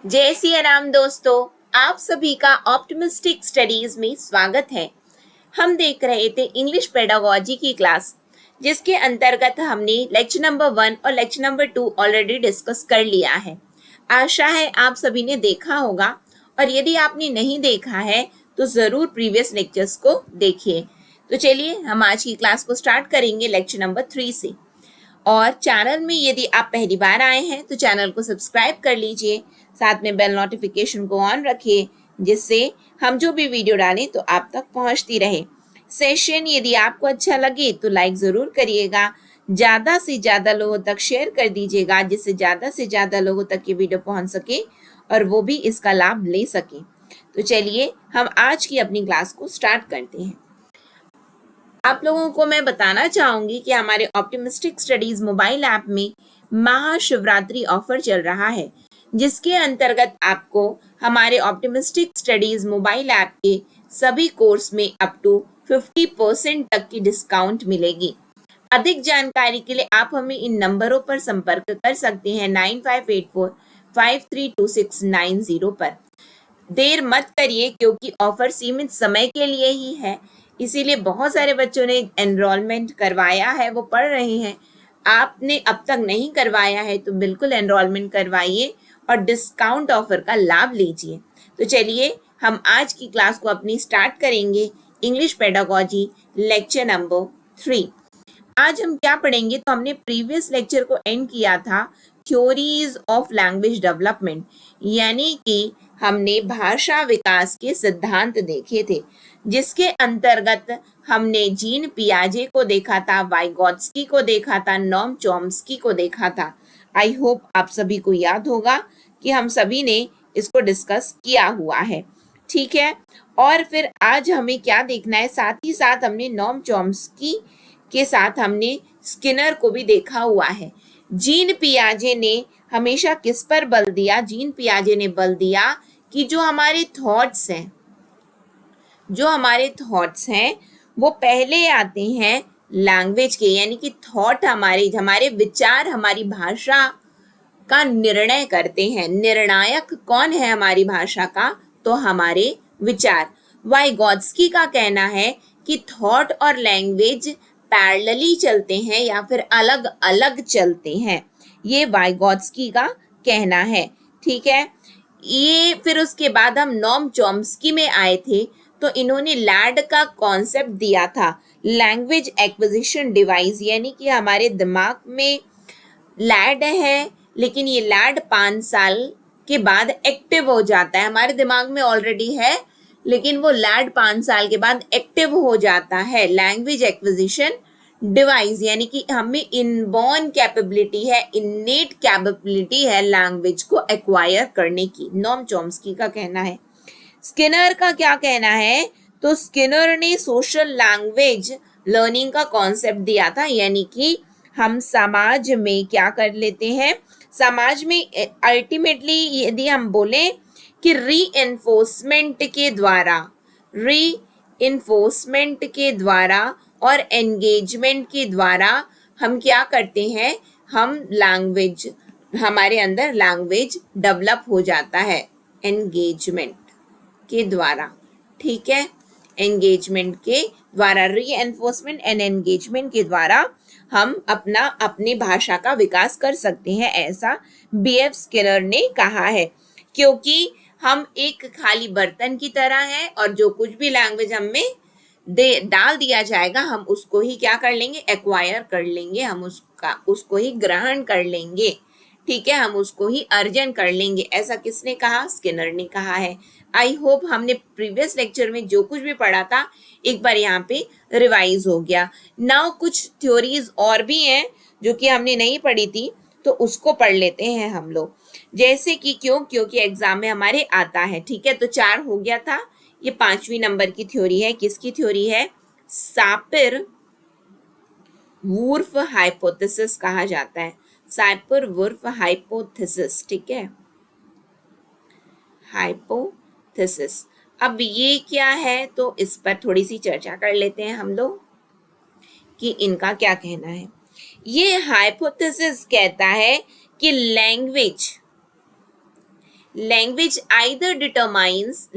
जय सिया राम दोस्तों, आप सभी का ऑप्टिमिस्टिक स्टडीज में स्वागत है। हम देख रहे थे इंग्लिश पेडागोजी की क्लास, जिसके अंतर्गत हमने लेक्चर नंबर 1 और लेक्चर नंबर 2 ऑलरेडी डिस्कस कर लिया है। आशा है आप सभी ने देखा होगा, और यदि आपने नहीं देखा है तो ज़रूर प्रीवियस लेक्चर्स को देखिए। तो चलिए हम आज की क्लास को स्टार्ट करेंगे लेक्चर नंबर 3 से। और चैनल में यदि आप पहली बार आए हैं तो चैनल को सब्सक्राइब कर लीजिए, साथ में बेल नोटिफिकेशन को ऑन रखिए, जिससे हम जो भी वीडियो डालें तो आप तक पहुंचती रहे। सेशन यदि आपको अच्छा लगे तो लाइक ज़रूर करिएगा, ज़्यादा से ज़्यादा लोगों तक शेयर कर दीजिएगा, जिससे ज़्यादा से ज़्यादा लोगों तक ये वीडियो पहुंच सके और वो भी इसका लाभ ले सकें। तो चलिए हम आज की अपनी क्लास को स्टार्ट करते हैं। आप लोगों को मैं बताना चाहूंगी कि हमारे ऑप्टिमिस्टिक स्टडीज मोबाइल ऐप में महाशिवरात्रि ऑफर चल रहा है, जिसके अंतर्गत आपको हमारे ऑप्टिमिस्टिक स्टडीज मोबाइल ऐप के सभी कोर्स में अप टू 50% तक की डिस्काउंट मिलेगी। अधिक जानकारी के लिए आप हमें इन नंबरों पर संपर्क कर सकते हैं 9584532690 पर। देर मत करिए, क्योंकि ऑफर सीमित समय के लिए ही है, इसीलिए बहुत सारे बच्चों ने एनरोलमेंट करवाया है, वो पढ़ रहे हैं। आपने अब तक नहीं करवाया है तो बिल्कुल एनरोलमेंट करवाइए और डिस्काउंट ऑफर का लाभ लीजिए। तो चलिए हम आज की क्लास को अपनी स्टार्ट करेंगे। English pedagogy lecture number 3। आज हम क्या पढ़ेंगे, तो हमने प्रीवियस लेक्चर को एंड किया था थ्योरीज ऑफ लैंग्वेज डेवलपमेंट, यानी कि हमने भाषा विकास के सिद्धांत देखे थे, जिसके अंतर्गत हमने जीन पियाजे को देखा था, वाइगोत्स्की को देखा था, नोम चॉम्स्की को देखा था। आई होप आप सभी को याद होगा कि हम सभी ने इसको डिस्कस किया हुआ है, ठीक है। और फिर आज हमें क्या देखना है, साथ ही साथ हमने नोम चॉम्स्की के साथ हमने स्किनर को भी देखा हुआ है। जीन पियाजे ने हमेशा किस पर बल दिया? जीन पियाजे ने बल दिया कि जो हमारे थॉट्स हैं वो पहले आते हैं लैंग्वेज के, यानी कि थॉट हमारे विचार हमारी भाषा का निर्णय करते हैं। निर्णायक कौन है हमारी भाषा का? तो हमारे विचार। वाइगोत्स्की का कहना है कि थॉट और लैंग्वेज पैरेलली चलते हैं या फिर अलग अलग चलते हैं, ये वाइगोत्स्की का कहना है, ठीक है। ये फिर उसके बाद हम नोम चॉम्स्की में आए थे, तो इन्होंने लैड का कॉन्सेप्ट दिया था, लैंग्वेज एक्विजिशन डिवाइस, यानी कि हमारे दिमाग में लैड है, लेकिन ये लैड 5 साल के बाद एक्टिव हो जाता है। हमारे दिमाग में ऑलरेडी है, लेकिन वो लैड 5 साल के बाद एक्टिव हो जाता है। लैंग्वेज एक्विजिशन डिवाइस, यानी कि हमें इनबॉर्न कैपेबिलिटी है, इन्नेट कैपेबिलिटी है लैंग्वेज को एक्वायर करने की, नोम चॉम्स्की का कहना है। स्किनर का क्या कहना है? तो स्किनर ने सोशल लैंग्वेज लर्निंग का कॉन्सेप्ट दिया था, यानी कि हम समाज में क्या कर लेते हैं, समाज में अल्टीमेटली यदि हम बोले कि री इन्फोर्समेंट के द्वारा और एंगेजमेंट के द्वारा हम क्या करते हैं, हमारे अंदर लैंग्वेज डेवलप हो जाता है एंगेजमेंट के द्वारा, ठीक है। एंगेजमेंट के द्वारा, रीएन्फोर्समेंट एंड एंगेजमेंट के द्वारा हम अपनी भाषा का विकास कर सकते हैं, ऐसा बीएफ स्किनर ने कहा है। क्योंकि हम एक खाली बर्तन की तरह हैं, और जो कुछ भी लैंग्वेज हमें डाल दिया जाएगा हम उसको ही क्या कर लेंगे, एक्वायर कर लेंगे, हम उसको ही ग्रहण कर लेंगे, ठीक है, हम उसको ही अर्जन कर लेंगे। ऐसा किसने कहा? स्किनर ने कहा है। आई होप हमने प्रीवियस लेक्चर में जो कुछ भी पढ़ा था एक बार यहाँ पे रिवाइज हो गया। नाउ कुछ थ्योरीज और भी हैं जो कि हमने नहीं पढ़ी थी, तो उसको पढ़ लेते हैं हम लोग। जैसे कि क्योंकि एग्जाम में हमारे आता है, ठीक है। तो 4 हो गया था, ये 5वीं नंबर की थ्योरी है। किसकी थ्योरी है? साइपर-वुर्फ हाइपोथेसिस कहा जाता है, साइपर-वुर्फ हाइपोथेसिस, ठीक है, हाइपोथेसिस। अब ये क्या है, तो इस पर थोड़ी सी चर्चा कर लेते हैं हम लोग कि इनका क्या कहना है। ये हाइपोथेसिस कहता है कि language language either determines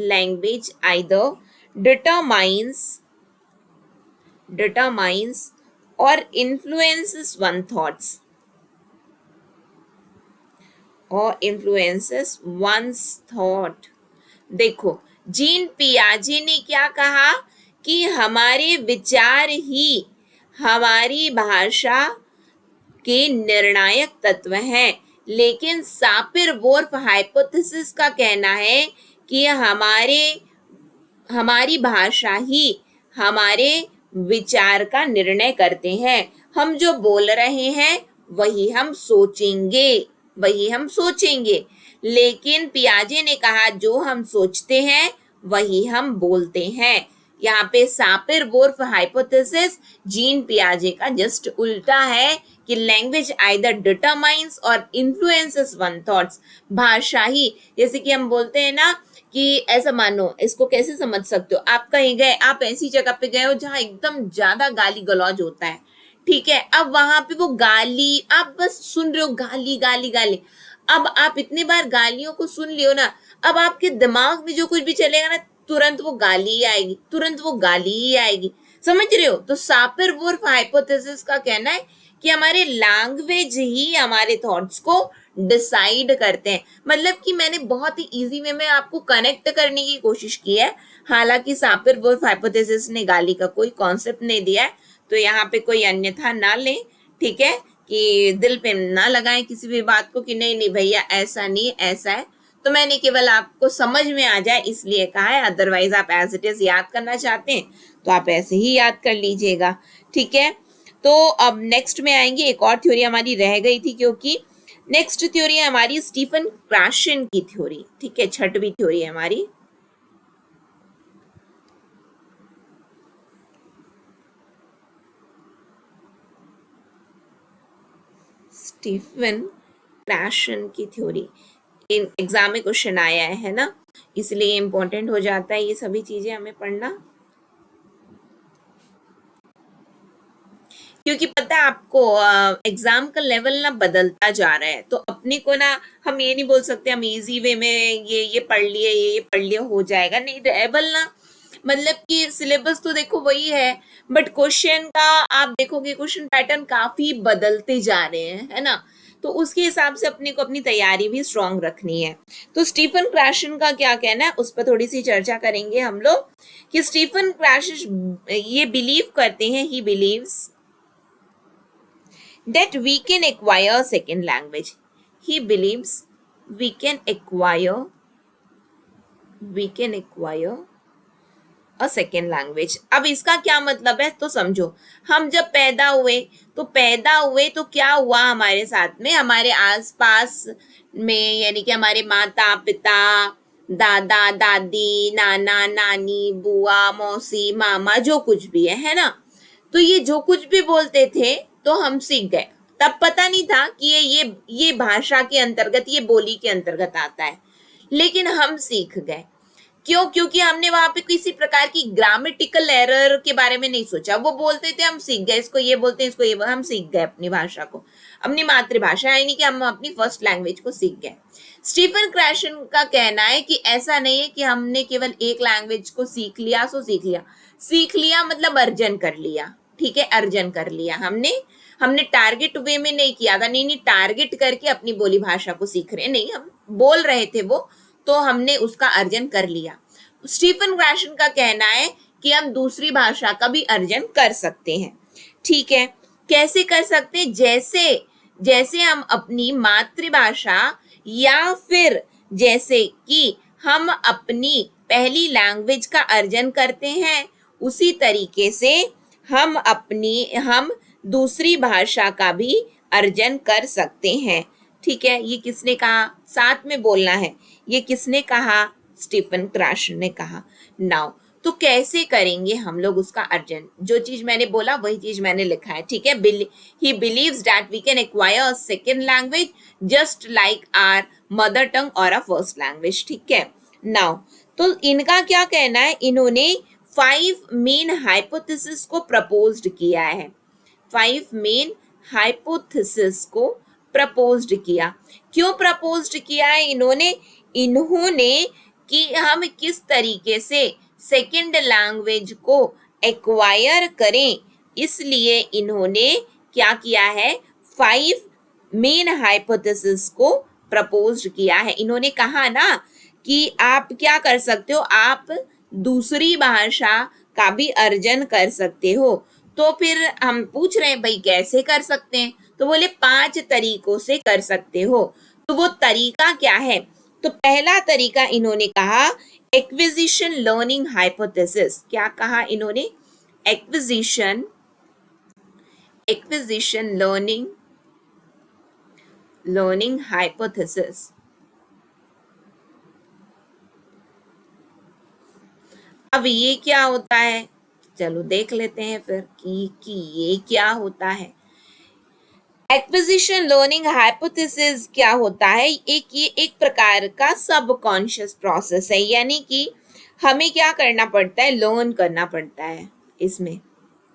or influences one's thought. देखो, जीन पियाजे ने क्या कहा कि हमारे विचार ही हमारी भाषा के निर्णायक तत्व हैं, लेकिन सापिर-वोर्फ हाइपोथेसिस का कहना है कि हमारी भाषा ही हमारे विचार का निर्णय करते हैं। हम जो बोल रहे हैं वही हम सोचेंगे, लेकिन पियाजे ने कहा जो हम सोचते हैं वही हम बोलते हैं। यहाँ पे सापिर-वोर्फ हाइपोथेसिस जीन पियाजे का जस्ट उल्टा है कि लैंग्वेज आइदर डिटरमाइंस और इन्फ्लुएंसेस वन थॉट्स। भाषा ही, जैसे कि हम बोलते हैं ना कि ऐसा मानो, इसको कैसे समझ सकते हो, आप कहीं गए, आप ऐसी जगह पे गए हो जहाँ एकदम ज्यादा गाली गलौज होता है, ठीक है, अब वहां पे वो गाली आप बस सुन रहे हो, गाली गाली गाली। अब आप इतनी बार गालियों को सुन लियो ना, अब आपके दिमाग में जो कुछ भी चलेगा ना, तुरंत वो गाली ही आएगी, समझ रहे हो। तो सापिर-वोर्फ हाइपोथेसिस का कहना है कि हमारे लैंग्वेज ही हमारे थॉट्स को डिसाइड करते हैं। मतलब कि मैंने बहुत ही इजी वे में आपको कनेक्ट करने की कोशिश की है, हालांकि सापिर-वोर्फ हाइपोथेसिस ने गाली का कोई कॉन्सेप्ट नहीं दिया है, तो यहाँ पे कोई अन्यथा ना लें, ठीक है, कि दिल पे ना लगाएं किसी भी बात को कि नहीं भैया ऐसा नहीं, ऐसा है। तो मैंने केवल आपको समझ में आ जाए इसलिए कहा है, अदरवाइज आप एज इट इज याद करना चाहते हैं तो आप ऐसे ही याद कर लीजिएगा, ठीक है। तो अब नेक्स्ट में आएंगे, एक और थ्योरी हमारी रह गई थी, क्योंकि नेक्स्ट थ्योरी है हमारी स्टीफन क्राशन की थ्योरी, ठीक है, छठवीं थ्योरी है हमारी। स्टीफन क्राशन की थ्योरी एग्जाम में क्वेश्चन आया है ना, इसलिए इम्पोर्टेंट हो जाता है ये सभी चीजें हमें पढ़ना, क्योंकि पता है आपको एग्जाम का लेवल ना बदलता जा रहा है, तो अपने को ना हम ये नहीं बोल सकते हम इजी वे में ये पढ़ लिए हो जाएगा, नहीं, लेवल ना, मतलब कि सिलेबस तो देखो वही है, बट क्वेश्चन का आप देखोगे क्वेश्चन पैटर्न काफी बदलते जा रहे हैं, है ना, तो उसके हिसाब से अपने को अपनी तैयारी भी स्ट्रांग रखनी है। तो स्टीफन क्रैशन का क्या कहना है उस पर थोड़ी सी चर्चा करेंगे हम लोग, कि स्टीफन क्रैशन ये बिलीव करते हैं, he believes that we can acquire a second language. He believes we can acquire a second language. अब इसका क्या मतलब है तो समझो, हम जब पैदा हुए तो क्या हुआ हमारे साथ में, हमारे आसपास में, यानी कि हमारे माता पिता, दादा दादी, नाना नानी, बुआ मौसी, मामा, जो कुछ भी है ना, तो ये जो कुछ भी बोलते थे तो हम सीख गए। तब पता नहीं था कि ये भाषा के अंतर्गत, ये बोली के अंतर्गत आता है, लेकिन हम सीख गए। क्यों? क्योंकि हमने वहां पे किसी प्रकार की ग्रामेटिकल एरर के बारे में नहीं सोचा, वो बोलते थे हम सीख गए, इसको ये बोलते हैं, इसको ये, हम सीख गए अपनी भाषा को, अपनी मातृभाषा, यानी कि हम अपनी फर्स्ट लैंग्वेज को सीख गए। स्टीफन क्रैशन का कहना है कि ऐसा नहीं है कि हमने केवल एक लैंग्वेज को सीख लिया सो सीख लिया मतलब अर्जन कर लिया, ठीक है, अर्जन कर लिया, हमने टारगेट वे में नहीं किया था, नहीं टारगेट करके अपनी बोली भाषा को सीख रहे, नहीं, हम बोल रहे थे वो, तो हमने उसका अर्जन कर लिया। स्टीफन क्रैशन का कहना है कि हम दूसरी भाषा का भी अर्जन कर सकते हैं, ठीक है, कैसे कर सकते हैं, जैसे हम अपनी मातृभाषा या फिर जैसे कि हम अपनी पहली लैंग्वेज का अर्जन करते हैं, उसी तरीके से हम दूसरी भाषा का भी अर्जन कर सकते हैं, ठीक है। ये किसने कहा, साथ में बोलना है, ये किसने कहा, स्टीफन क्रैशन ने कहा। नाउ तो कैसे करेंगे हम लोग उसका अर्जन, जो चीज मैंने बोला वही चीज मैंने लिखा है, ठीक है। He believes that we can acquire a second language just like our mother tongue or a first language, ठीक है। नाउ तो इनका क्या कहना है, इन्होंने 5 मेन हाइपोथेसिस को प्रपोज्ड किया है, 5 मेन हाइपोथेसिस को प्रपोज्ड किया। क्यों प्रपोज्ड किया है इन्होंने, इन्होंने कि हम किस तरीके से सेकंड लैंग्वेज को एक्वायर करें, इसलिए इन्होंने क्या किया है, 5 मेन हाइपोथेसिस को प्रपोज किया है। इन्होंने कहा ना कि आप क्या कर सकते हो, आप दूसरी भाषा का भी अर्जन कर सकते हो। तो फिर हम पूछ रहे हैं भाई कैसे कर सकते हैं, तो बोले 5 तरीकों से कर सकते हो। तो वो तरीका क्या है, तो पहला तरीका इन्होंने कहा एक्विजिशन लर्निंग हाइपोथेसिस। क्या कहा इन्होंने, एक्विजिशन एक्विजिशन लर्निंग हाइपोथेसिस। अब ये क्या होता है, चलो देख लेते हैं फिर कि ये क्या होता है। एक्विजिशन लर्निंग हाइपोथेसिस क्या होता है, ये एक प्रकार का सबकॉन्शियस प्रोसेस है, यानी कि हमें क्या करना पड़ता है, लर्न करना पड़ता है। इसमें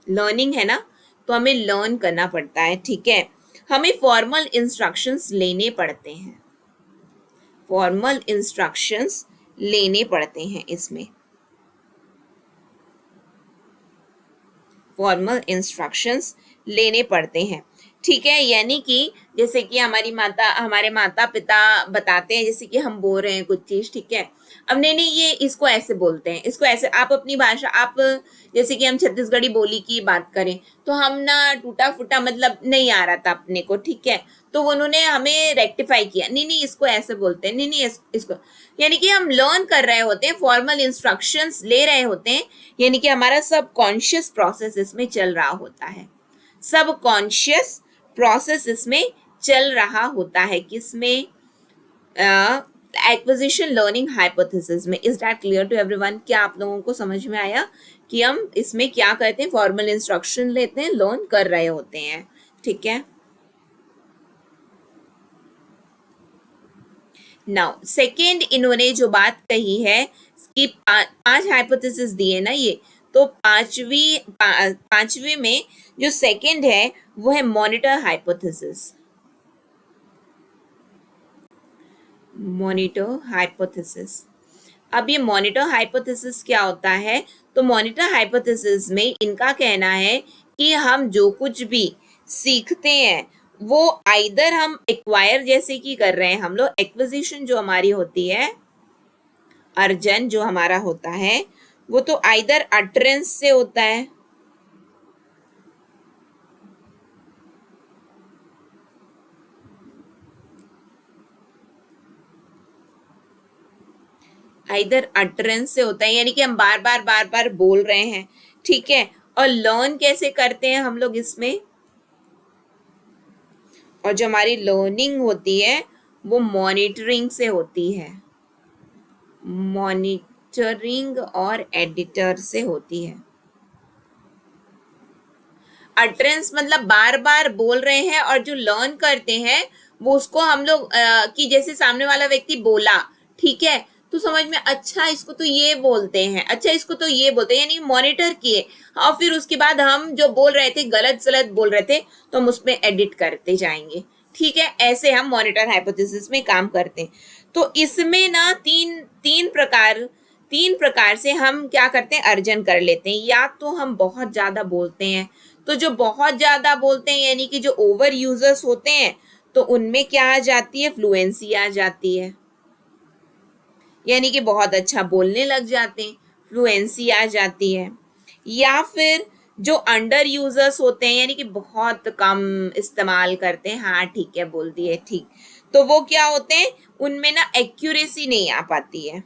लर्निंग है ना, तो हमें लर्न करना पड़ता है, ठीक है। हमें फॉर्मल इंस्ट्रक्शंस लेने पड़ते हैं, फॉर्मल इंस्ट्रक्शंस लेने पड़ते हैं, इसमें फॉर्मल इंस्ट्रक्शंस लेने पड़ते हैं, ठीक है। यानी कि जैसे कि हमारे माता पिता बताते हैं, जैसे कि हम बोल रहे हैं कुछ चीज, ठीक है। अब नहीं ये इसको ऐसे बोलते हैं, इसको ऐसे, आप अपनी भाषा, आप जैसे कि हम छत्तीसगढ़ी बोली की बात करें तो हम ना टूटा फूटा मतलब नहीं आ रहा था अपने को, ठीक है। तो उन्होंने हमें रेक्टिफाई किया, नहीं इसको ऐसे बोलते हैं, नहीं इसको, यानी कि हम लर्न कर रहे होते हैं, फॉर्मल इंस्ट्रक्शंस ले रहे होते हैं, यानी कि हमारा सब कॉन्शियस प्रोसेस इसमें चल रहा होता है, सब कॉन्शियस प्रोसेस इसमें चल रहा होता है, किसमें, एक्विजिशन लर्निंग हाइपोथेसिस में। Is that clear to everyone, क्या आप लोगों को समझ में आया कि हम इसमें क्या करते हैं, फॉर्मल इंस्ट्रक्शन लेते हैं, लर्न कर रहे होते हैं, ठीक है। नाउ सेकेंड इन्होंने जो बात कही है कि 5 हाइपोथेसिस दिए ना ये, तो पांचवी में जो सेकेंड है वो है मॉनिटर हाइपोथेसिस, मॉनिटर हाइपोथेसिस। अब ये मॉनिटर हाइपोथेसिस क्या होता है, तो मॉनिटर हाइपोथेसिस में इनका कहना है कि हम जो कुछ भी सीखते हैं वो आइदर हम एक्वायर जैसे कि कर रहे हैं हम लोग, एक्विजिशन जो हमारी होती है, अर्जन जो हमारा होता है, वो तो आइदर अटरेंस से होता है, आइदर अटरेंस से होता है, यानी कि हम बार बार बोल रहे हैं, ठीक है। और लर्न कैसे करते हैं हम लोग इसमें, और जो हमारी लर्निंग होती है वो मॉनिटरिंग से होती है, मॉनिटरिंग और एडिटर से होती है। अटरेंस मतलब बार बार बोल रहे हैं, और जो लर्न करते हैं वो उसको हम लोग कि जैसे सामने वाला व्यक्ति बोला, ठीक है, तो समझ में, अच्छा इसको तो ये बोलते हैं, अच्छा इसको तो ये बोलते हैं, यानी मॉनिटर किए, और फिर उसके बाद हम जो बोल रहे थे गलत सलत बोल रहे थे तो हम उसमें एडिट करते जाएंगे, ठीक है। ऐसे हम मॉनिटर हाइपोथेसिस में काम करते हैं। तो इसमें ना तीन प्रकार से हम क्या करते हैं, अर्जन कर लेते हैं। या तो हम बहुत ज्यादा बोलते हैं, तो जो बहुत ज्यादा बोलते हैं यानी कि जो ओवर यूजर्स होते हैं, तो उनमें क्या आ जाती है, फ्लुएंसी आ जाती है, यानी कि बहुत अच्छा बोलने लग जाते हैं, फ्लुएंसी आ जाती है। या फिर जो अंडर यूजर्स होते हैं, यानी कि बहुत कम इस्तेमाल करते हैं, हाँ ठीक है बोल दिए, ठीक, तो वो क्या होते हैं, उनमें ना एक्यूरेसी नहीं आ पाती है।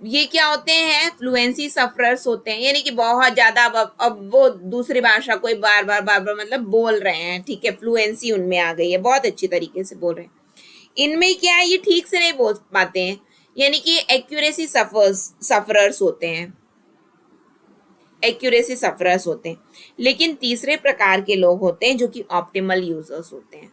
ये क्या होते हैं, फ्लुएंसी सफरर्स होते हैं, यानी कि बहुत ज्यादा अब वो दूसरी भाषा को बार बार मतलब बोल रहे हैं, ठीक है, फ्लुएंसी उनमें आ गई है, बहुत अच्छी तरीके से बोल रहे हैं। इनमें क्या है, ये ठीक से नहीं बोल पाते हैं, यानी कि एक्यूरेसी सफरर्स होते हैं, एक्यूरेसी सफरर्स होते हैं। लेकिन तीसरे प्रकार के लोग होते हैं जो कि ऑप्टिमल यूजर्स होते हैं।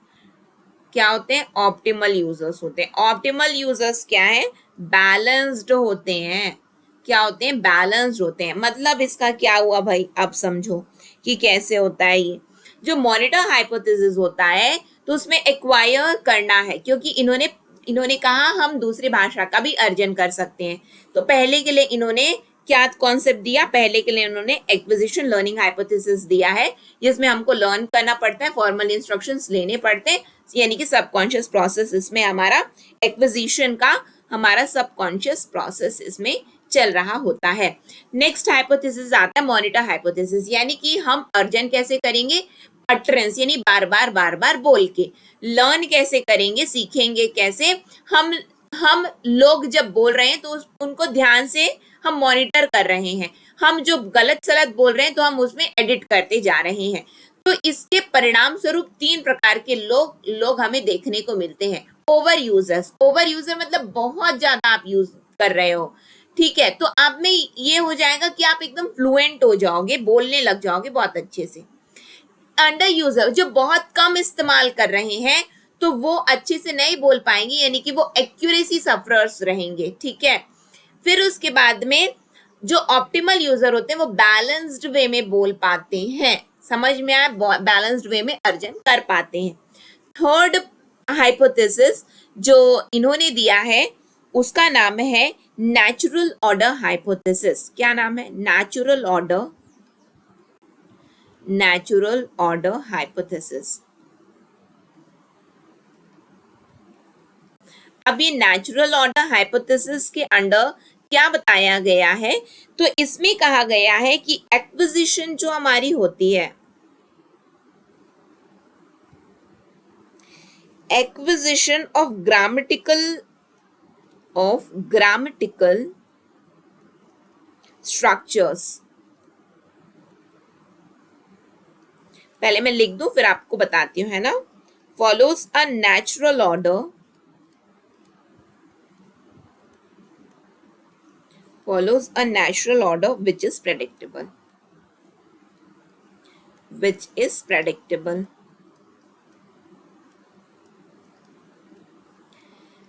क्या होते हैं, ऑप्टिमल यूजर्स होते हैं। ऑप्टिमल यूजर्स क्या है, बैलेंस्ड होते हैं। क्या होते हैं, बैलेंस्ड होते हैं। मतलब इसका क्या हुआ भाई, अब समझो कि कैसे होता है ये। जो मॉनिटर हाइपोथेसिस होता है तो उसमें एक्वायर करना है, क्योंकि इन्होंने इन्होंने कहा हम दूसरी भाषा का भी अर्जन कर सकते हैं। तो पहले के लिए इन्होंने क्या कॉन्सेप्ट दिया, पहले के लिए उन्होंने एक्विजिशन लर्निंग हाइपोथेसिस दिया है, जिसमें हमको लर्न करना पड़ता है, फॉर्मल इंस्ट्रक्शंस लेने पड़ते हैं, यानी कि सबकॉन्शियस प्रोसेस इसमें हमारा एक्विजिशन का हमारा सबकॉन्शियस प्रोसेस इसमें चल रहा होता है। नेक्स्ट हाइपोथेसिस आता है मॉनिटर हाइपोथेसिस, यानी कि हम अर्जन कैसे करेंगे, अटरेंस यानी बार बार बोल के। लर्न कैसे करेंगे, सीखेंगे कैसे, हम लोग जब बोल रहे हैं तो उनको ध्यान से हम मॉनिटर कर रहे हैं, हम जो गलत सलत बोल रहे हैं तो हम उसमें एडिट करते जा रहे हैं। तो इसके परिणाम स्वरूप 3 प्रकार के लोग हमें देखने को मिलते हैं। ओवर यूजर मतलब बहुत ज्यादा आप यूज कर रहे हो, ठीक है, तो आप में ये हो जाएगा कि आप एकदम फ्लुएंट हो जाओगे, बोलने लग जाओगे बहुत अच्छे से। अंडर यूजर जो बहुत कम इस्तेमाल कर रहे हैं तो वो अच्छे से नहीं बोल पाएंगे, यानी कि वो एक्यूरेसी सफरर्स रहेंगे, ठीक है। फिर उसके बाद में जो ऑप्टिमल यूजर होते हैं वो बैलेंस्ड वे में बोल पाते हैं, समझ में आया, बैलेंस्ड वे में अर्जन कर पाते हैं। थर्ड हाइपोथेसिस जो इन्होंने दिया है उसका नाम है नेचुरल ऑर्डर हाइपोथेसिस। क्या नाम है, नेचुरल ऑर्डर हाइपोथेसिस। अब ये नेचुरल ऑर्डर हाइपोथेसिस के अंडर क्या बताया गया है, तो इसमें कहा गया है कि एक्विजिशन जो हमारी होती है, एक्विजिशन ऑफ ग्रामेटिकल स्ट्रक्चर्स, पहले मैं लिख दूं फिर आपको बताती हूं, है ना, follows a natural order, follows a natural order which is predictable.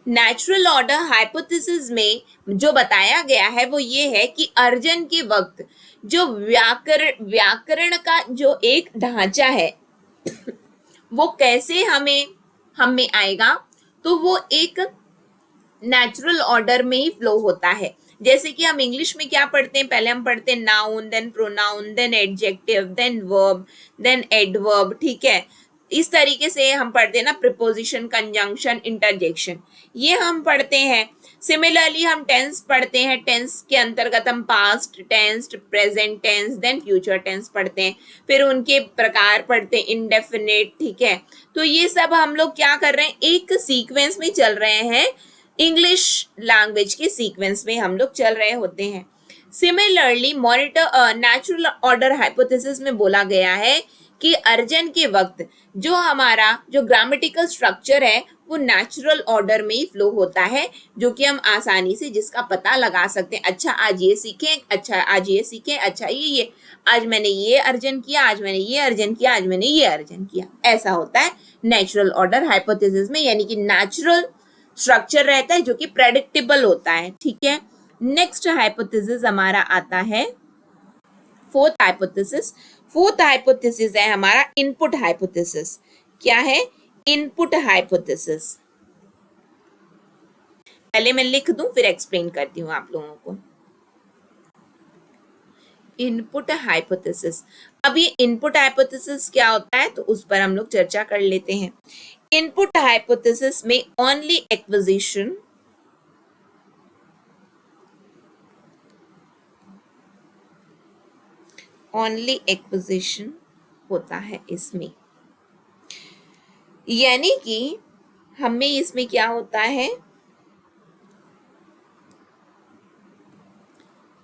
Natural order hypothesis में जो बताया गया है वो ये है कि अर्जन के वक्त जो व्याकरण का जो एक ढांचा है वो कैसे हमें आएगा, तो वो एक नेचुरल ऑर्डर में ही फ्लो होता है। जैसे कि हम इंग्लिश में क्या पढ़ते हैं, पहले हम पढ़ते हैं noun, then pronoun, then adjective, then verb, then adverb, ठीक है, इस तरीके से हम पढ़ते हैं ना, प्रीपोजिशन, कंजंक्शन, इंटरजेक्शन, ये हम पढ़ते हैं। सिमिलरली हम टेंस पढ़ते हैं, टेंस के अंतर्गत हम past tense, present tense, then future tense पढ़ते हैं, फिर उनके प्रकार पढ़ते हैं, इंडेफिनिट, ठीक है। तो ये सब हम लोग क्या कर रहे हैं, एक सीक्वेंस में चल रहे हैं, इंग्लिश लैंग्वेज के सीक्वेंस में हम लोग चल रहे होते हैं। Similarly monitor natural order hypothesis में बोला गया है कि अर्जन के वक्त जो हमारा जो ग्रामेटिकल स्ट्रक्चर है वो नेचुरल ऑर्डर में ही फ्लो होता है, जो कि हम आसानी से जिसका पता लगा सकते हैं। अच्छा आज ये सीखें, अच्छा आज ये सीखें, अच्छा ये आज मैंने ये अर्जन किया, आज मैंने ये अर्जन किया, आज मैंने ये अर्जन किया, ऐसा होता है नेचुरल ऑर्डर हाइपोथेसिस में, यानी कि नेचुरल स्ट्रक्चर रहता है जो कि प्रेडिक्टेबल होता है, ठीक है। नेक्स्ट हाइपोथेसिस हमारा आता है फोर्थ हाइपोथेसिस है हमारा इनपुट हाइपोथेसिस। क्या है, इनपुट हाइपोथेसिस, पहले मैं लिख दूं फिर एक्सप्लेन करती हूं आप लोगों को। इनपुट हाइपोथेसिस, अब ये इनपुट हाइपोथेसिस क्या होता है तो उस पर हम लोग चर्चा कर लेते हैं। इनपुट हाइपोथेसिस में ओनली एक्विजिशन होता है इसमें, यानी कि हमें इसमें क्या होता है,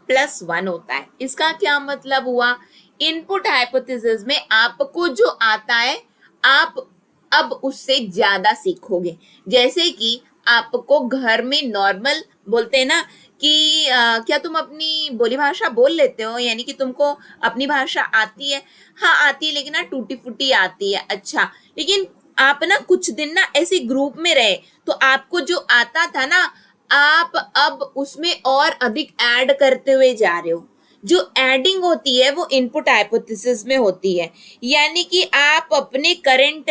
+1 होता है। इसका क्या मतलब हुआ, इनपुट हाइपोथेसिस में आपको जो आता है आप अब उससे ज्यादा सीखोगे। जैसे कि आपको घर में नॉर्मल बोलते हैं ना कि क्या तुम अपनी बोली भाषा बोल लेते हो, यानी कि तुमको अपनी भाषा आती है, हाँ आती है लेकिन ना टूटी फूटी आती है, अच्छा, लेकिन आप ना कुछ दिन ना ऐसे ग्रुप में रहे तो आपको जो आता था ना आप अब उसमें और अधिक ऐड करते हुए जा रहे हो। जो एडिंग होती है वो इनपुट हाइपोथेसिस में होती है, यानी कि आप अपने करंट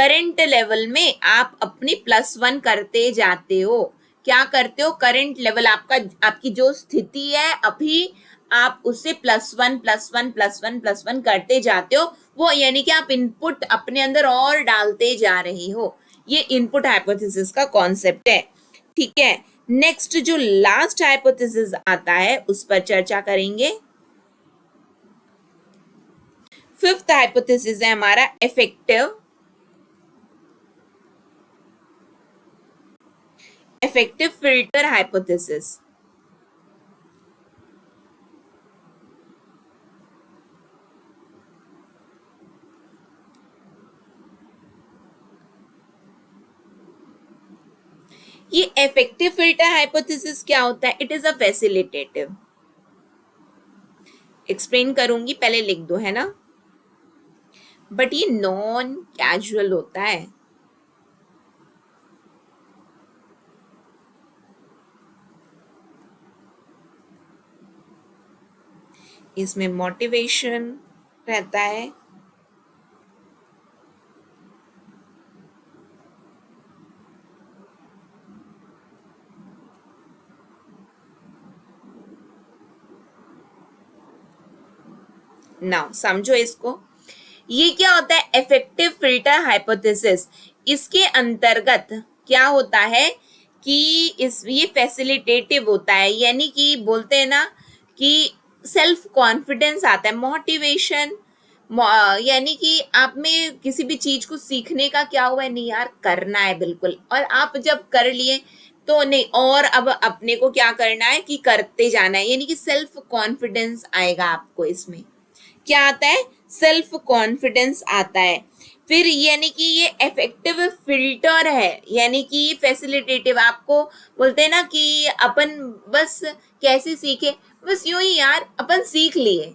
करंट लेवल में आप अपनी +1 करते जाते हो। क्या करते हो? करंट लेवल आपका, आपकी जो स्थिति है अभी, आप उससे +1 +1 +1 +1 करते जाते हो। वो यानी कि आप इनपुट अपने अंदर और डालते जा रहे हो। ये इनपुट हाइपोथेसिस का कॉन्सेप्ट है। ठीक है, नेक्स्ट जो लास्ट हाइपोथेसिस आता है उस पर चर्चा करेंगे। फिफ्थ हाइपोथेसिस है हमारा इफेक्टिव फिल्टर हाइपोथेसिस। ये इफेक्टिव फिल्टर हाइपोथेसिस क्या होता है? It is a facilitative. Explain करूंगी, पहले लिख दो, है ना। बट ये नॉन कैजुअल होता है। इसमें मोटिवेशन रहता है, नाउ समझो इसको। ये क्या होता है? Effective filter hypothesis. इसके अंतर्गत क्या होता है कि इस ये फैसिलिटेटिव होता है, यानी कि बोलते हैं ना कि सेल्फ कॉन्फिडेंस आता है, मोटिवेशन, यानी कि आप में किसी भी चीज को सीखने का क्या हुआ है, नहीं यार करना है बिल्कुल, और आप जब कर लिए तो नहीं, और अब अपने को क्या करना है कि करते जाना है, यानी कि सेल्फ कॉन्फिडेंस आएगा आपको। इसमें क्या आता है? सेल्फ कॉन्फिडेंस आता है। फिर यानी कि ये इफेक्टिव फिल्टर है, यानी कि फैसिलिटेटिव। आपको बोलते हैं ना कि अपन बस कैसे सीखे, बस यूं ही यार अपन सीख लिए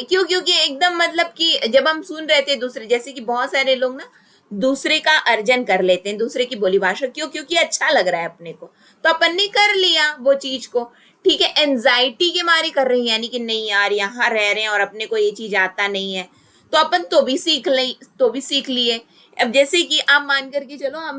क्यों? क्योंकि एकदम मतलब कि जब हम सुन रहे थे दूसरे, जैसे कि बहुत सारे लोग ना दूसरे का अर्जन कर लेते हैं, दूसरे की बोली भाषा, क्यों? क्योंकि अच्छा लग रहा है अपने को, तो अपन ने कर लिया वो चीज को। ठीक है, एंजाइटी के मारे कर रहे हैं, यानी कि नहीं यार यहाँ रह रहे हैं और अपने को ये चीज आता नहीं है, तो अपन तो भी सीख लिए। अब जैसे कि आप मान करके चलो, हम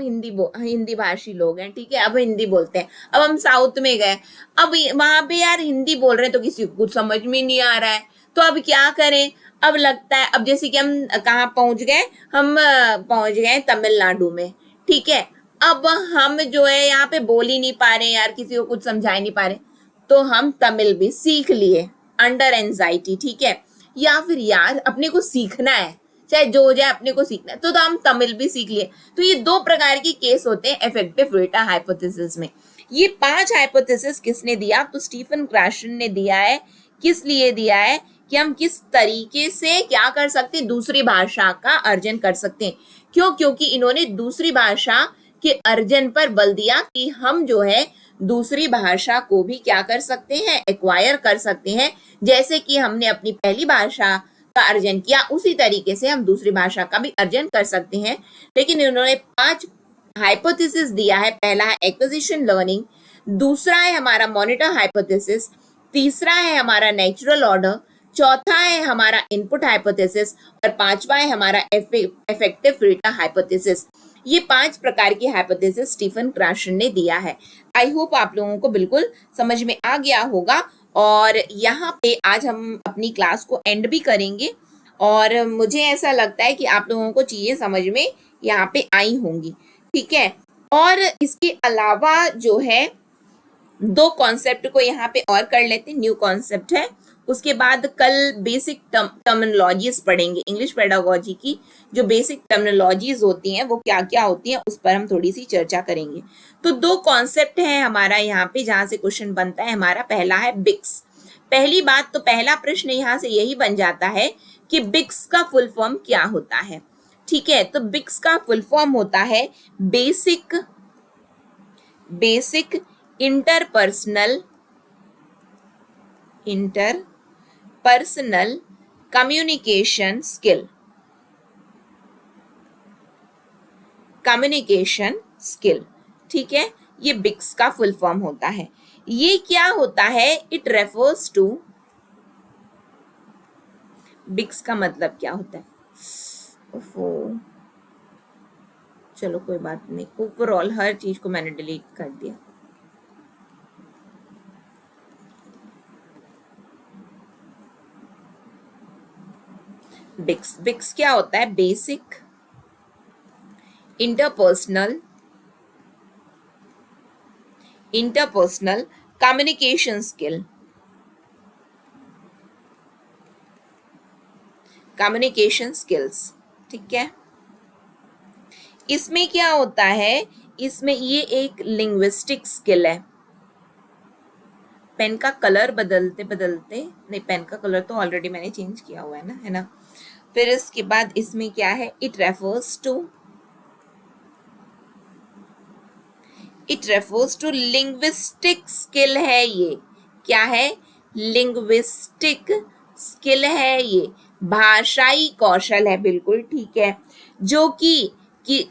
हिंदी भाषी लोग हैं, ठीक है, अब हिंदी बोलते हैं। अब हम साउथ में गए, अब वहां पे यार हिंदी बोल रहे हैं तो किसी को कुछ समझ में नहीं आ रहा है, तो अब क्या करें? अब लगता है, अब जैसे कि हम कहाँ पहुंच गए, हम पहुंच गए तमिलनाडु में। ठीक है, अब हम जो है यहाँ पे बोल ही नहीं पा रहे यार, किसी को कुछ समझा ही नहीं पा रहे, तो हम तमिल भी सीख लिए अंडर एंजाइटी। ठीक है, या फिर यार अपने को सीखना है, चाहे जो हो जाए अपने को सीखना है, तो हम तमिल भी सीख लिए। तो ये दो प्रकार के केस होते हैं इफेक्टिव फिल्टर हाइपोथेसिस में। ये 5 हाइपोथेसिस किसने दिया? तो स्टीफन क्रैशन ने दिया है। किस लिए दिया है? कि हम किस तरीके से क्या कर सकते हैं, दूसरी भाषा का अर्जन कर सकते हैं। क्यों? क्योंकि इन्होंने दूसरी भाषा के अर्जन पर बल दिया कि हम जो है दूसरी भाषा को भी क्या कर सकते हैं, एक्वायर कर सकते हैं। जैसे कि हमने अपनी पहली भाषा का अर्जन किया, उसी तरीके से हम दूसरी भाषा का भी अर्जन कर सकते हैं। लेकिन इन्होंने 5 हाइपोथेसिस दिया है। पहला है एक्विजिशन लर्निंग, दूसरा है हमारा मॉनिटर हाइपोथेसिस, तीसरा है हमारा नेचुरल ऑर्डर, चौथा है हमारा इनपुट हाइपोथेसिस, और पांचवा है हमारा इफेक्टिव फिल्टर हाइपोथेसिस। ये 5 प्रकार की हाइपोथेसिस स्टीफन क्रैशन ने दिया है। आई होप आप लोगों को बिल्कुल समझ में आ गया होगा, और यहाँ पे आज हम अपनी क्लास को एंड भी करेंगे, और मुझे ऐसा लगता है कि आप लोगों को चीजें समझ में यहाँ पे आई होंगी। ठीक है, और इसके अलावा जो है 2 कॉन्सेप्ट को यहाँ पे और कर लेते हैं, न्यू कॉन्सेप्ट है। उसके बाद कल बेसिक टर्मिनोलॉजीज पढ़ेंगे, इंग्लिश पेडागोजी की जो बेसिक टर्मिनोलॉजीज होती हैं वो क्या क्या होती हैं, उस पर हम थोड़ी सी चर्चा करेंगे। तो 2 कॉन्सेप्ट है हमारा यहाँ पे जहाँ से क्वेश्चन बनता है हमारा। पहला है बिक्स। पहली बात तो पहला प्रश्न यहाँ से यही बन जाता है कि बिक्स का फुल फॉर्म क्या होता है। ठीक है, तो बिक्स का फुल फॉर्म होता है बेसिक इंटरपर्सनल कम्युनिकेशन स्किल। ठीक है, ये बिक्स का फुल फॉर्म होता है। ये क्या होता है? इट रेफर्स टू, बिक्स का मतलब क्या होता है? ओफो, चलो कोई बात नहीं, ओवरऑल हर चीज को मैंने डिलीट कर दिया। बिक्स, बिक्स क्या होता है? Basic interpersonal interpersonal communication skill, communication skills. ठीक है, इसमें क्या होता है, इसमें ये एक लिंग्विस्टिक स्किल है। पेन का कलर बदलते बदलते, नहीं पेन का कलर तो ऑलरेडी मैंने चेंज किया हुआ है ना, है ना। फिर इसके बाद इसमें क्या है, it refers to linguistic skill है ये। क्या है? लिंग्विस्टिक स्किल है ये, भाषाई कौशल है, बिल्कुल ठीक है। जो कि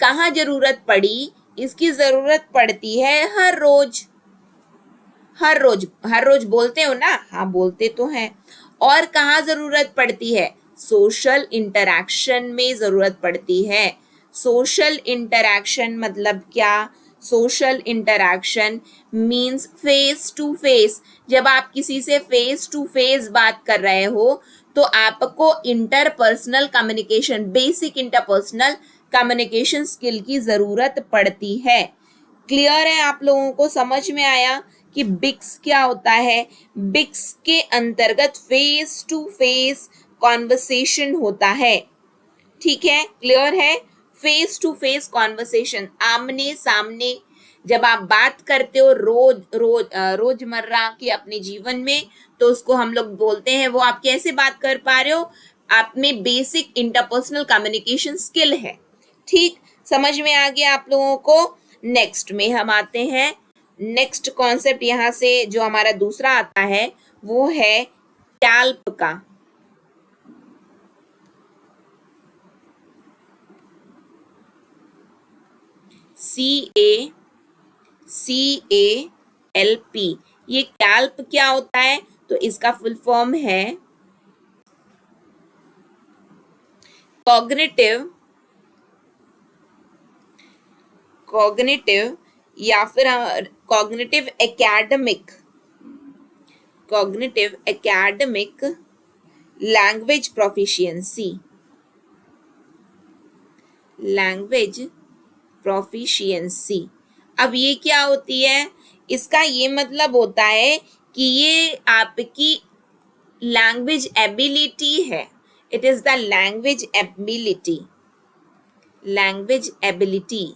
कहाँ जरूरत पड़ी, इसकी जरूरत पड़ती है हर रोज। हर रोज, हर रोज बोलते हो ना? हाँ बोलते तो हैं। और कहाँ जरूरत पड़ती है? सोशल इंटरैक्शन में जरूरत पड़ती है। सोशल इंटरैक्शन मतलब क्या? Social interaction means face to face. जब आप किसी से फेस टू फेस बात कर रहे हो तो आपको interpersonal communication, basic interpersonal communication skill की जरूरत पड़ती है। क्लियर है? आप लोगों को समझ में आया कि बिक्स क्या होता है? बिक्स के अंतर्गत फेस टू फेस कॉन्वर्सेशन होता है। ठीक है, क्लियर है? फेस टू फेस कॉन्वर्सेशन, आमने सामने जब आप बात करते हो रोजमर्रा के अपने जीवन में, तो उसको हम लोग बोलते हैं वो आप कैसे बात कर पा रहे हो, आप में बेसिक इंटरपर्सनल कम्युनिकेशन स्किल है। ठीक, समझ में आ गया आप लोगों को? नेक्स्ट में हम आते हैं। नेक्स्ट कॉन्सेप्ट यहां से जो हमारा दूसरा आता है वो है कैल्प का। CALP, ये कैल्प क्या होता है? तो इसका फुल फॉर्म है कॉग्निटिव कॉग्निटिव या फिर cognitive academic language proficiency, language proficiency. अब ये क्या होती है? इसका ये मतलब होता है कि ये आपकी लैंग्वेज एबिलिटी है। It is the language ability, language ability.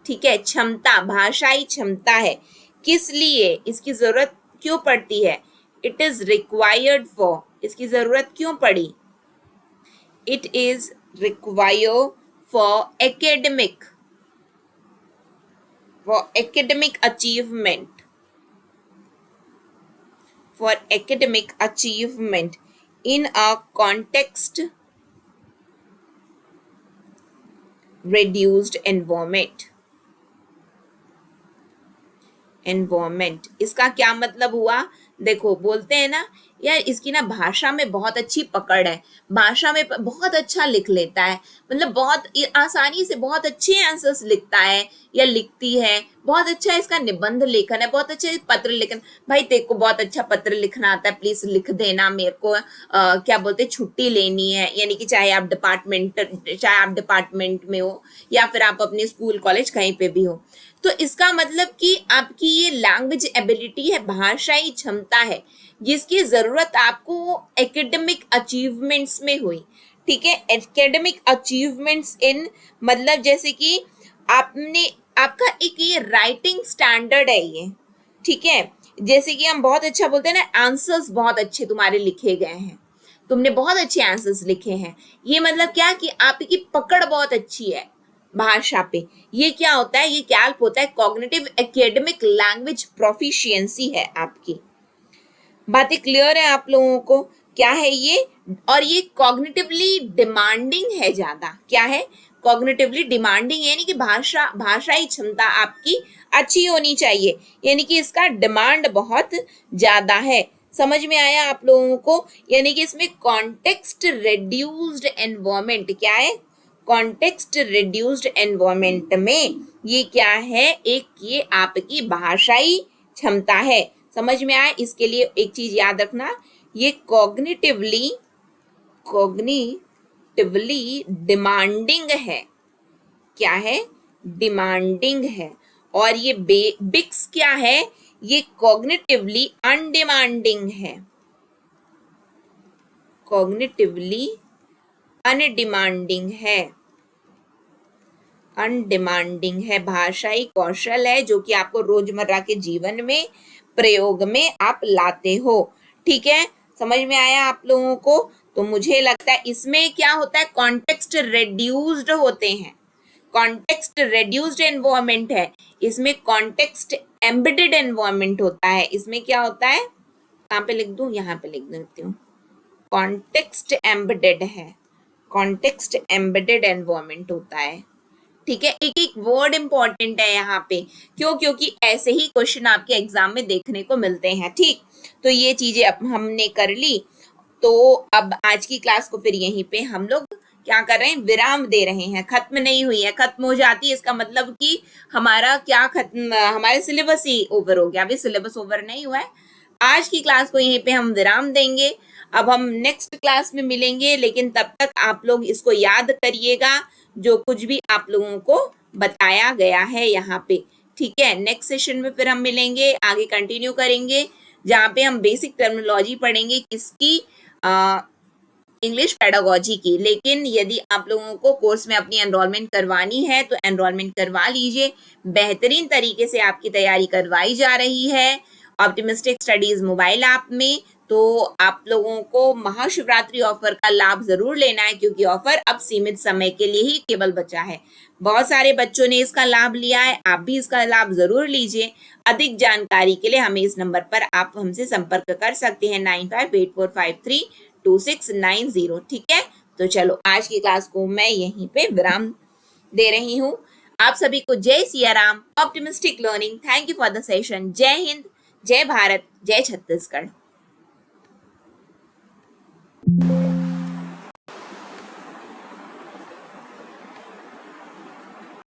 ठीक है, क्षमता, भाषाई क्षमता है। किस लिए इसकी जरूरत क्यों पड़ती है? इट इज रिक्वायर्ड फॉर, इसकी जरूरत क्यों पड़ी? It is required for academic achievement, for academic achievement in a context reduced environment। इसका क्या मतलब हुआ? देखो, बोलते हैं ना यार इसकी ना भाषा में बहुत अच्छी पकड़ है, भाषा में बहुत अच्छा लिख लेता है, मतलब बहुत आसानी से बहुत अच्छे आंसर्स लिखता है या लिखती है, बहुत अच्छा इसका निबंध लेखन है, बहुत अच्छा पत्र लेखन। भाई तेरे को बहुत अच्छा पत्र लिखना आता है, प्लीज लिख देना मेरे को। क्या बोलते, छुट्टी लेनी है, यानी कि चाहे आप डिपार्टमेंट में हो या फिर आप अपने स्कूल कॉलेज कहीं पे भी हो। तो इसका मतलब कि आपकी ये लैंग्वेज एबिलिटी है, भाषाई क्षमता है, जिसकी जरूरत आपको एकेडमिक अचीवमेंट्स में हुई। ठीक है, एकेडमिक अचीवमेंट्स इन मतलब जैसे कि आपने, आपका एक ये राइटिंग स्टैंडर्ड है ये। ठीक है, जैसे कि हम बहुत अच्छा बोलते हैं ना, आंसर्स बहुत अच्छे तुम्हारे लिखे गए हैं, तुमने बहुत अच्छे आंसर्स लिखे हैं। ये मतलब क्या कि आपकी पकड़ बहुत अच्छी है भाषा पे। ये क्या होता है? ये कैल्प होता है, कॉग्निटिव एकेडमिक लैंग्वेज प्रोफिशिएंसी है आपकी। बातें क्लियर है आप लोगों को? क्या है ये? और ये कॉग्निटिवली डिमांडिंग है ज्यादा। क्या है? कॉग्निटिवली डिमांडिंग, यानी कि भाषाई क्षमता आपकी अच्छी होनी चाहिए, यानी कि इसका डिमांड बहुत ज्यादा है। समझ में आया आप लोगों को? यानी कि इसमें कॉन्टेक्स्ट रेड्यूस्ड एनवायरमेंट क्या है? कॉन्टेक्स्ट रिड्यूस्ड एनवायरमेंट में ये क्या है, एक ये आपकी भाषाई क्षमता है। समझ में आया? इसके लिए एक चीज याद रखना, ये कॉग्निटिवली डिमांडिंग है। क्या है? डिमांडिंग है। और ये बिक्स क्या है? ये कॉग्निटिवली अनडिमांडिंग है। कॉग्निटिवली अनडिमांडिंग है। अनडिमांडिंग है, भाषाई कौशल है जो कि आपको रोजमर्रा के जीवन में प्रयोग में आप लाते हो। ठीक है, समझ में आया आप लोगों को? तो मुझे लगता है इसमें क्या होता है, कॉन्टेक्स्ट रेड्यूस्ड होते हैं। कॉन्टेक्स्ट रेड्यूस्ड एनवायरमेंट है, इसमें कॉन्टेक्स्ट एम्बेडेड एनवायरमेंट होता है। इसमें क्या होता है, कहाँ पे लिख दूं, यहाँ पे लिख देती हूँ, कॉन्टेक्स्ट एम्बेडेड है। कॉन्टेक्स्ट एम्बेडेड एनवायरमेंट होता है। ठीक है, एक एक वर्ड इंपॉर्टेंट है यहाँ पे, क्यों? क्योंकि ऐसे ही क्वेश्चन आपके एग्जाम में देखने को मिलते हैं। ठीक, तो ये चीजें अब हमने कर ली। तो अब आज की क्लास को फिर यहीं पे हम लोग क्या कर रहे हैं, विराम दे रहे हैं। खत्म नहीं हुई है, खत्म हो जाती है इसका मतलब कि हमारा क्या खत्म, हमारे सिलेबस ही ओवर हो गया। अभी सिलेबस ओवर नहीं हुआ है। आज की क्लास को यहीं पे हम विराम देंगे। अब हम नेक्स्ट क्लास में मिलेंगे, लेकिन तब तक आप लोग इसको याद करिएगा जो कुछ भी आप लोगों को बताया गया है यहाँ पे। ठीक है, नेक्स्ट सेशन में फिर हम मिलेंगे, आगे कंटिन्यू करेंगे जहाँ पे हम बेसिक टर्मिनोलॉजी पढ़ेंगे किसकी, इंग्लिश पेडागोजी की। लेकिन यदि आप लोगों को कोर्स में अपनी एनरोलमेंट करवानी है तो एनरोलमेंट करवा लीजिए। बेहतरीन तरीके से आपकी तैयारी करवाई जा रही है ऑप्टिमिस्टिक स्टडीज मोबाइल ऐप में। तो आप लोगों को महाशिवरात्रि ऑफर का लाभ जरूर लेना है, क्योंकि ऑफर अब सीमित समय के लिए ही केवल बचा है। बहुत सारे बच्चों ने इसका लाभ लिया है, आप भी इसका लाभ जरूर लीजिए। अधिक जानकारी के लिए हमें इस नंबर पर आप हमसे संपर्क कर सकते हैं, 9584532690। ठीक है, तो चलो आज की क्लास को मैं यहीं पे विराम दे रही हूँ। आप सभी को जय Siya Ram, optimistic learning. Thank you for the session. जय हिंद, जय भारत, जय छत्तीसगढ़।